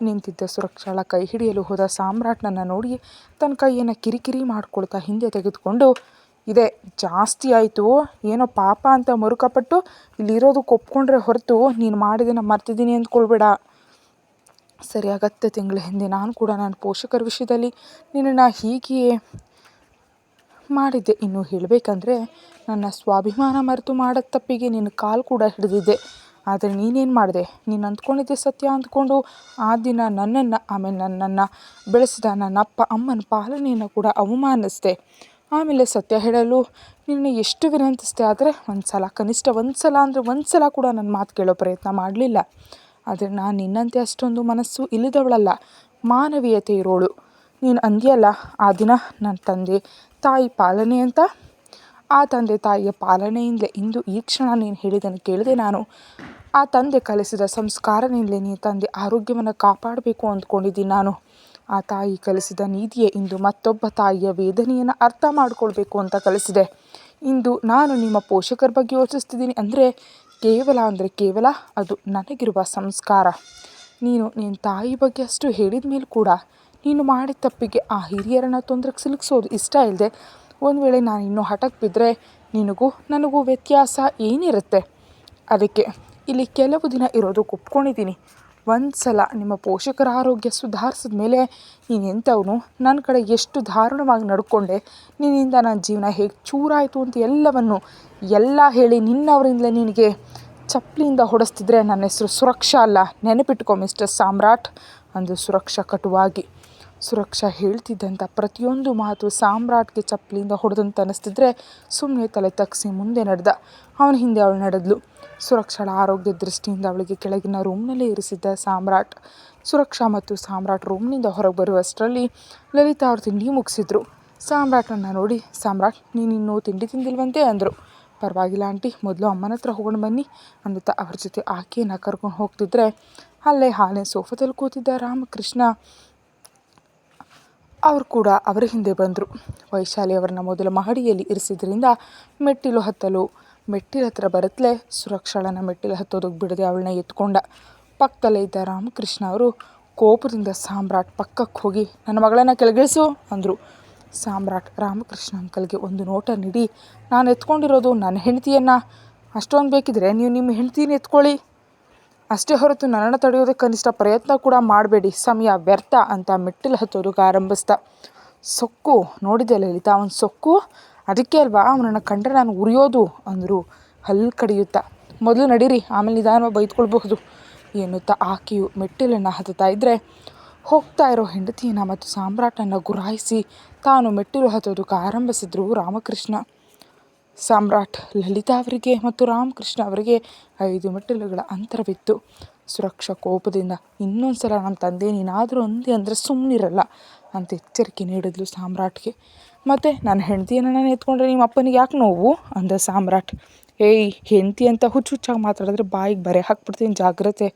ನಿಂತಿದ್ದ ಸುರಕ್ಷಾಳ ಕೈ ಹಿಡಿಯಲು ಹೋದ ಸಾಮ್ರಾಟ್ನನ್ನು ನೋಡಿ ತನ್ನ ಕೈಯನ್ನು ಕಿರಿಕಿರಿ ಮಾಡ್ಕೊಳ್ತಾ ಹಿಂದೆ ತೆಗೆದುಕೊಂಡು, ಇದೇ ಜಾಸ್ತಿ ಆಯಿತು, ಏನೋ ಪಾಪ ಅಂತ ಮರುಕಪಟ್ಟು ಇಲ್ಲಿರೋದಕ್ಕೆ ಒಪ್ಕೊಂಡ್ರೆ ಹೊರತು ನೀನು ಮಾಡಿದ್ದನ್ನು ಮರ್ತಿದ್ದೀನಿ ಅಂದ್ಕೊಳ್ಬೇಡ. ಸರಿ, 10 ತಿಂಗಳ ಹಿಂದೆ ನಾನು ಕೂಡ ನನ್ನ ಪೋಷಕರ ವಿಷಯದಲ್ಲಿ ನಿನ್ನನ್ನು ಹೀಗೆಯೇ ಮಾಡಿದ್ದೆ. ಇನ್ನು ಹೇಳಬೇಕಂದ್ರೆ ನನ್ನ ಸ್ವಾಭಿಮಾನ ಮರೆತು ಮಾಡೋದು ತಪ್ಪಿಗೆ ನಿನ್ನ ಕಾಲು ಕೂಡ ಹಿಡಿದಿದ್ದೆ. ಆದರೆ ನೀನೇನು ಮಾಡಿದೆ? ನೀನು ಅಂದ್ಕೊಂಡಿದ್ದೆ ಸತ್ಯ ಅಂದ್ಕೊಂಡು ಆ ದಿನ ನನ್ನನ್ನು, ಆಮೇಲೆ ನನ್ನನ್ನು ಬೆಳೆಸಿದ ನನ್ನ ಅಪ್ಪ ಅಮ್ಮನ ಪಾಲನೆಯನ್ನು ಕೂಡ ಅವಮಾನಿಸಿದೆ. ಆಮೇಲೆ ಸತ್ಯ ಹೇಳಲು ನಿನ್ನ ಎಷ್ಟು ವಿನಂತಿಸಿದೆ, ಆದರೆ ಕನಿಷ್ಠ ಒಂದು ಸಲ ಕೂಡ ನನ್ನ ಮಾತು ಕೇಳೋ ಪ್ರಯತ್ನ ಮಾಡಲಿಲ್ಲ. ಆದರೆ ನಾನು ನಿನ್ನಂತೆ ಅಷ್ಟೊಂದು ಮನಸ್ಸು ಇಲ್ಲದವಳಲ್ಲ, ಮಾನವೀಯತೆ ಇರೋಳು. ನೀನು ಅಂದ್ಯಲ್ಲ ಆ ದಿನ ನನ್ನ ತಂದೆ ತಾಯಿ ಪಾಲನೆ ಅಂತ, ಆ ತಂದೆ ತಾಯಿಯ ಪಾಲನೆಯಿಂದಲೇ ಇಂದು ಈ ಕ್ಷಣ ನೀನು ಹೇಳಿದ್ದನ್ನು ಕೇಳಿದೆ ನಾನು. ಆ ತಂದೆ ಕಲಿಸಿದ ಸಂಸ್ಕಾರದಿಂದಲೇ ನೀನು ತಂದೆ ಆರೋಗ್ಯವನ್ನು ಕಾಪಾಡಬೇಕು ಅಂದ್ಕೊಂಡಿದ್ದೀನಿ ನಾನು. ಆ ತಾಯಿ ಕಲಿಸಿದ ನೀತಿಯೇ ಇಂದು ಮತ್ತೊಬ್ಬ ತಾಯಿಯ ವೇದನೆಯನ್ನು ಅರ್ಥ ಮಾಡ್ಕೊಳ್ಬೇಕು ಅಂತ ಕಲಿಸಿದೆ. ಇಂದು ನಾನು ನಿಮ್ಮ ಪೋಷಕರ ಬಗ್ಗೆ ಯೋಚಿಸ್ತಿದ್ದೀನಿ ಅಂದರೆ ಕೇವಲ ಅದು ನನಗಿರುವ ಸಂಸ್ಕಾರ. ನೀನು ನಿನ್ನ ತಾಯಿ ಬಗ್ಗೆ ಅಷ್ಟು ಹೇಳಿದ ಮೇಲೆ ಕೂಡ ನೀನು ಮಾಡಿದ ತಪ್ಪಿಗೆ ಆ ಹಿರಿಯರನ್ನು ತೊಂದರೆಗೆ ಸಿಲುಕಿಸೋದು ಇಷ್ಟ ಇಲ್ಲದೆ, ಒಂದು ವೇಳೆ ನಾನು ಇನ್ನೂ ಹಠಕ್ಕೆ ಬಿದ್ದರೆ ನಿನಗೂ ನನಗೂ ವ್ಯತ್ಯಾಸ ಏನಿರುತ್ತೆ? ಅದಕ್ಕೆ ಇಲ್ಲಿ ಕೆಲವು ದಿನ ಇರೋದಕ್ಕೆ ಒಪ್ಕೊಂಡಿದ್ದೀನಿ. ಒಂದು ಸಲ ನಿಮ್ಮ ಪೋಷಕರ ಆರೋಗ್ಯ ಸುಧಾರಿಸಿದ ಮೇಲೆ ನೀನು ಎಂಥವನು, ನನ್ನ ಕಡೆ ಎಷ್ಟು ದಾರುಣವಾಗಿ ನಡ್ಕೊಂಡೆ, ನಿನ್ನಿಂದ ನನ್ನ ಜೀವನ ಹೇಗೆ ಚೂರಾಯಿತು ಅಂತ ಎಲ್ಲ ಹೇಳಿ ನಿನ್ನವರಿಂದಲೇ ನಿನಗೆ ಚಪ್ಪಲಿಯಿಂದ ಹೊಡೆಸ್ತಿದ್ರೆ ನನ್ನ ಹೆಸರು ಸುರಕ್ಷಾ ಅಲ್ಲ, ನೆನಪಿಟ್ಕೊ ಮಿಸ್ಟರ್ ಸಾಮ್ರಾಟ್ ಅಂದು ಸುರಕ್ಷಾ ಕಟುವಾಗಿ. ಸುರಕ್ಷಾ ಹೇಳ್ತಿದ್ದಂಥ ಪ್ರತಿಯೊಂದು ಮಾತು ಸಾಮ್ರಾಟ್ಗೆ ಚಪ್ಪಲಿಯಿಂದ ಹೊಡೆದಂತ ಅನ್ನಿಸ್ತಿದ್ರೆ ಸುಮ್ಮನೆ ತಲೆ ತಗ್ಗಿಸಿ ಮುಂದೆ ನಡೆದ. ಅವನ ಹಿಂದೆ ಅವಳು ನಡೆದ್ಲು. ಸುರಕ್ಷಾಳ ಆರೋಗ್ಯ ದೃಷ್ಟಿಯಿಂದ ಅವಳಿಗೆ ಕೆಳಗಿನ ರೂಮ್ನಲ್ಲೇ ಇರಿಸಿದ್ದ ಸಾಮ್ರಾಟ್. ಸುರಕ್ಷಾ ಮತ್ತು ಸಾಮ್ರಾಟ್ ರೂಮ್ನಿಂದ ಹೊರಗೆ ಬರುವಷ್ಟರಲ್ಲಿ ಲಲಿತಾ ಅವ್ರು ತಿಂಡಿ ಮುಗಿಸಿದ್ರು. ಸಾಮ್ರಾಟನ್ನು ನೋಡಿ, ಸಾಮ್ರಾಟ್ ನೀನಿನ್ನೂ ತಿಂಡಿ ತಿಂದಿಲ್ವಂತೆ ಅಂದರು. ಪರವಾಗಿಲ್ಲ ಆಂಟಿ, ಮೊದಲು ಅಮ್ಮನ ಹತ್ರ ಹೋಗೋಣ ಬನ್ನಿ ಅನ್ನುತ್ತಾ ಅವ್ರ ಜೊತೆ ಆಕೆಯನ್ನು ಕರ್ಕೊಂಡು ಹೋಗ್ತಿದ್ರೆ ಅಲ್ಲೇ ಹಾಲಿನ ಸೋಫಾದಲ್ಲಿ ಕೂತಿದ್ದ ರಾಮಕೃಷ್ಣ ಅವರು ಕೂಡ ಅವರ ಹಿಂದೆ ಬಂದರು. ವೈಶಾಲಿ ಅವರನ್ನ ಮೊದಲ ಮಹಡಿಯಲ್ಲಿ ಇರಿಸಿದ್ರಿಂದ ಮೆಟ್ಟಿಲು ಹತ್ರ ಬರುತ್ತಲೇ ಸುರಕ್ಷಾಳನ್ನು ಮೆಟ್ಟಿಲು ಹತ್ತೋದಕ್ಕೆ ಬಿಡದೆ ಅವಳನ್ನ ಎತ್ಕೊಂಡ. ಪಕ್ಕದಲ್ಲೇ ಇದ್ದ ರಾಮಕೃಷ್ಣ ಅವರು ಕೋಪದಿಂದ ಸಾಮ್ರಾಟ್ ಪಕ್ಕಕ್ಕೆ ಹೋಗಿ, ನನ್ನ ಮಗಳನ್ನು ಕೆಳಗಿಳಿಸು ಅಂದರು. ಸಾಮ್ರಾಟ್ ರಾಮಕೃಷ್ಣ ಅಂಕಲ್ಗೆ ಒಂದು ನೋಟ ನೀಡಿ, ನಾನು ಎತ್ಕೊಂಡಿರೋದು ನನ್ನ ಹೆಂಡತಿಯನ್ನು, ಅಷ್ಟೊಂದು ಬೇಕಿದ್ರೆ ನೀವು ನಿಮ್ಮ ಹೆಂಡತಿನ ಎತ್ಕೊಳ್ಳಿ, ಅಷ್ಟೇ ಹೊರತು ನನ್ನನ್ನು ತಡೆಯೋದಕ್ಕೆ ಕನಿಷ್ಠ ಪ್ರಯತ್ನ ಕೂಡ ಮಾಡಬೇಡಿ, ಸಮಯ ವ್ಯರ್ಥ ಅಂತ ಮೆಟ್ಟಿಲು ಹತ್ತೋದಕ್ಕೆ ಆರಂಭಿಸ್ದ. ಸೊಕ್ಕು ನೋಡಿದೆ ಲಲಿತಾ, ಅವನ ಸೊಕ್ಕು, ಅದಕ್ಕೆ ಅಲ್ವಾ ಅವನನ್ನು ಕಂಡ್ರೆ ನಾನು ಉರಿಯೋದು ಅಂದರು ಹಲ್ಲು ಕಡಿಯುತ್ತಾ. ಮೊದಲು ನಡೀರಿ, ಆಮೇಲೆ ನಿಧಾನವಾಗಿ ಬೈದ್ಕೊಳ್ಬಹುದು ಎನ್ನುತ್ತಾ ಆಕೆಯು ಮೆಟ್ಟಿಲನ್ನು ಹತ್ತುತ್ತಾ ಇದ್ದರೆ ಹೋಗ್ತಾ ಇರೋ ಹೆಂಡತಿಯನ್ನು ಮತ್ತು ಸಾಮ್ರಾಟನ್ನು ಗುರಾಯಿಸಿ ತಾನು ಮೆಟ್ಟಿಲು ಹತ್ತೋದಕ್ಕೆ ಆರಂಭಿಸಿದ್ರು ರಾಮಕೃಷ್ಣ. ಸಾಮ್ರಾಟ್ ಲಲಿತಾ ಅವರಿಗೆ ಮತ್ತು ರಾಮಕೃಷ್ಣ ಅವರಿಗೆ 5 ಮೆಟ್ಟಿಲುಗಳ ಅಂತರವಿತ್ತು. ಸುರಕ್ಷಾ ಕೋಪದಿಂದ, ಇನ್ನೊಂದು ಸಲ ನಮ್ಮ ತಂದೆ ನೀನಾದರೂ ಅಂದೆ ಅಂದರೆ ಸುಮ್ಮನಿರಲ್ಲ ಅಂತ ಎಚ್ಚರಿಕೆ ನೀಡಿದ್ಲು ಸಾಮ್ರಾಟ್ಗೆ. ಮತ್ತು ನನ್ನ ಹೆಂಡತಿಯನ್ನು ನಾನು ಎತ್ಕೊಂಡ್ರೆ ನಿಮ್ಮ ಅಪ್ಪನಿಗೆ ಯಾಕೆ ನೋವು ಅಂದ ಸಾಮ್ರಾಟ್. ಏಯ್, ಹೆಂಡತಿ ಅಂತ ಹುಚ್ಚಾಗಿ ಮಾತಾಡಿದ್ರೆ ಬಾಯಿಗೆ ಬರೆ ಹಾಕ್ಬಿಡ್ತೀನಿ, ಜಾಗ್ರತೆ.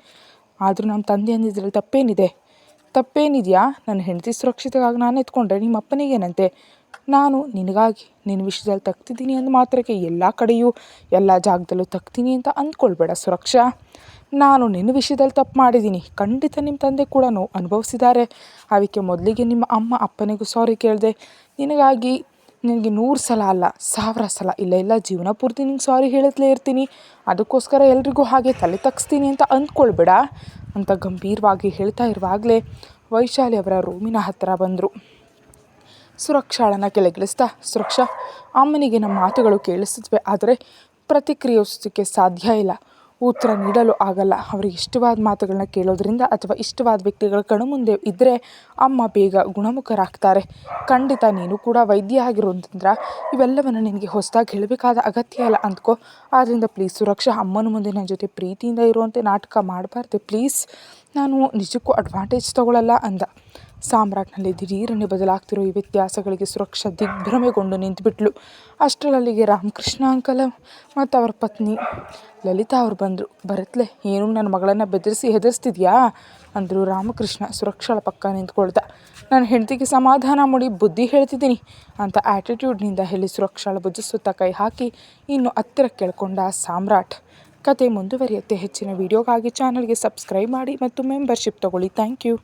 ಆದರೂ ನಮ್ಮ ತಂದೆ ಅಂದಿದ್ರಲ್ಲಿ ತಪ್ಪೇನಿದೆಯಾ? ನನ್ನ ಹೆಂಡತಿ ಸುರಕ್ಷಿತವಾಗಿ ನಾನು ಎತ್ಕೊಂಡ್ರೆ ನಿಮ್ಮ ಅಪ್ಪನಿಗೇನಂತೆ? ನಾನು ನಿನಗಾಗಿ ನಿನ್ನ ವಿಷಯದಲ್ಲಿ ತಗ್ತಿದ್ದೀನಿ ಅಂದ ಮಾತ್ರಕ್ಕೆ ಎಲ್ಲ ಕಡೆಯೂ ಎಲ್ಲ ಜಾಗದಲ್ಲೂ ತಗ್ತೀನಿ ಅಂತ ಅಂದ್ಕೊಳ್ಬೇಡ ಸುರಕ್ಷಾ. ನಾನು ನಿನ್ನ ವಿಷಯದಲ್ಲಿ ತಪ್ಪು ಮಾಡಿದ್ದೀನಿ, ಖಂಡಿತ ನಿಮ್ಮ ತಂದೆ ಕೂಡ ಅನುಭವಿಸಿದ್ದಾರೆ. ಅದಕ್ಕೆ ಮೊದಲಿಗೆ ನಿಮ್ಮ ಅಮ್ಮ ಅಪ್ಪನಿಗೂ ಸಾರಿ ಕೇಳಿದೆ. ನಿನಗೆ 100 ಸಲ ಅಲ್ಲ 1000 ಸಲ, ಇಲ್ಲ ಜೀವನ ಪೂರ್ತಿ ನಿಂಗೆ ಸಾರಿ ಹೇಳತ್ಲೇ ಇರ್ತೀನಿ. ಅದಕ್ಕೋಸ್ಕರ ಎಲ್ರಿಗೂ ಹಾಗೆ ತಲೆ ತಗ್ಸ್ತೀನಿ ಅಂತ ಅಂದ್ಕೊಳ್ಬೇಡ ಅಂತ ಗಂಭೀರವಾಗಿ ಹೇಳ್ತಾ ಇರುವಾಗಲೇ ವೈಶಾಲಿ ಅವರ ರೂಮಿನ ಹತ್ತಿರ ಬಂದರು. ಸುರಕ್ಷಾಳನ್ನು ಕೆಳಗಿಳಿಸ್ತಾ, ಸುರಕ್ಷಾ, ಅಮ್ಮನಿಗೆ ನಮ್ಮ ಮಾತುಗಳು ಕೇಳಿಸುತ್ತವೆ, ಆದರೆ ಪ್ರತಿಕ್ರಿಯಿಸೋದಕ್ಕೆ ಸಾಧ್ಯ ಇಲ್ಲ, ಉತ್ತರ ನೀಡಲು ಆಗಲ್ಲ. ಅವರಿಗೆ ಇಷ್ಟವಾದ ಮಾತುಗಳನ್ನ ಕೇಳೋದ್ರಿಂದ ಅಥವಾ ಇಷ್ಟವಾದ ವ್ಯಕ್ತಿಗಳ ಕಣ್ಣು ಮುಂದೆ ಇದ್ದರೆ ಅಮ್ಮ ಬೇಗ ಗುಣಮುಖರಾಗ್ತಾರೆ. ಖಂಡಿತ ನೀನು ಕೂಡ ವೈದ್ಯ ಆಗಿರೋದ್ರಿಂದ ಇವೆಲ್ಲವನ್ನು ನಿನಗೆ ಹೊಸದಾಗಿ ಹೇಳಬೇಕಾದ ಅಗತ್ಯ ಇಲ್ಲ ಅಂದ್ಕೋ. ಆದ್ದರಿಂದ ಪ್ಲೀಸ್ ಸುರಕ್ಷಾ, ಅಮ್ಮನ ಮುಂದೆ ನನ್ನ ಜೊತೆ ಪ್ರೀತಿಯಿಂದ ಇರುವಂತೆ ನಾಟಕ ಮಾಡಬಾರ್ದೆ ಪ್ಲೀಸ್. ನಾನು ನಿಜಕ್ಕೂ ಅಡ್ವಾಂಟೇಜ್ ತಗೊಳ್ಳಲ್ಲ ಅಂದ. ಸಾಮ್ರಾಟ್ನಲ್ಲಿ ದಿಢೀರನೆ ಬದಲಾಗ್ತಿರೋ ಈ ವ್ಯತ್ಯಾಸಗಳಿಗೆ ಸುರಕ್ಷಾ ದಿಗ್ಭ್ರಮೆಗೊಂಡು ನಿಂತುಬಿಟ್ಲು. ಅಷ್ಟರಲ್ಲಿಗೆ ರಾಮಕೃಷ್ಣ ಅಂಕಲ್ ಮತ್ತು ಅವರ ಪತ್ನಿ ಲಲಿತಾ ಅವ್ರು ಬಂದರು. ಬರುತ್ತಲೇ, ಏನು ನನ್ನ ಮಗಳನ್ನು ಬೆದರಿಸಿ ಹೆದರಿಸ್ತಿದ್ಯಾ ಅಂದರು ರಾಮಕೃಷ್ಣ ಸುರಕ್ಷಾಳ ಪಕ್ಕ ನಿಂತ್ಕೊಳ್ದ. ನನ್ನ ಹೆಂಡತಿಗೆ ಸಮಾಧಾನ ಮಾಡಿ ಬುದ್ಧಿ ಹೇಳ್ತಿದ್ದೀನಿ ಅಂತ ಆ್ಯಟಿಟ್ಯೂಡ್ನಿಂದ ಹೇಳಿ ಸುರಕ್ಷಾಳ ಭುಜ ಸುತ್ತ ಕೈ ಹಾಕಿ ಇನ್ನು ಹತ್ತಿರ ಕೇಳ್ಕೊಂಡ ಸಾಮ್ರಾಟ್. ಕತೆ ಮುಂದುವರಿಯುತ್ತೆ. ಹೆಚ್ಚಿನ ವೀಡಿಯೋಗಾಗಿ ಚಾನಲ್ಗೆ ಸಬ್ಸ್ಕ್ರೈಬ್ ಮಾಡಿ ಮತ್ತು ಮೆಂಬರ್ಶಿಪ್ ತಗೊಳ್ಳಿ. Thank you.